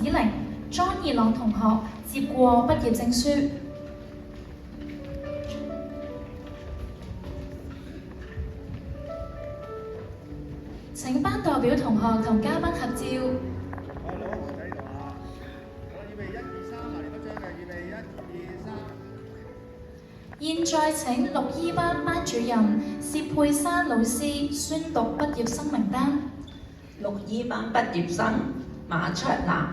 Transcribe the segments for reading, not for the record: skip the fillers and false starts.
子玲、莊義朗同學接過畢業證書。請班代表同學同嘉賓合照。攞個台仔呢度啊！好，預備1、2、3，嗱，嚟多張嘅，預備1、2、3。現在請綠衣班班主任薛佩珊老師宣讀畢業生名單。綠衣班畢業生馬卓南、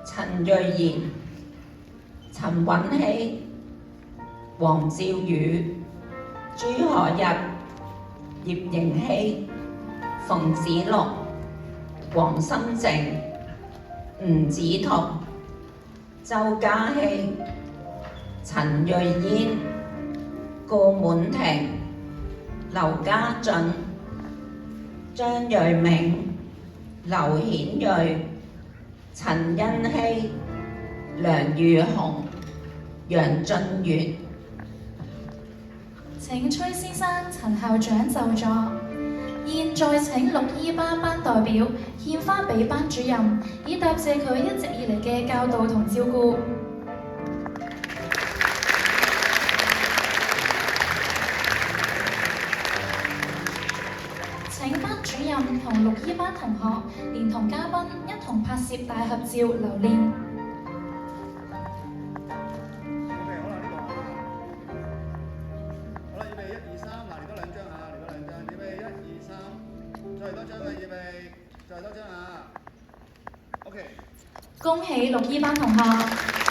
陳瑞賢、陳允希、黃兆宇、朱可日、葉盈希、馮子樂、黃心靜、吳子彤、周嘉希、陳瑞嫣、顧滿婷、劉家俊、張瑞明、劉顯瑞、陳欣希、梁裕雄、楊俊元。請崔先生、陳校長就座。現在請綠衣班班代表獻花俾班主任，以答謝佢一直以嚟嘅教導同照顧。請班主任同綠衣班同學連同嘉賓一同拍攝大合照留念。恭喜綠衣班同學！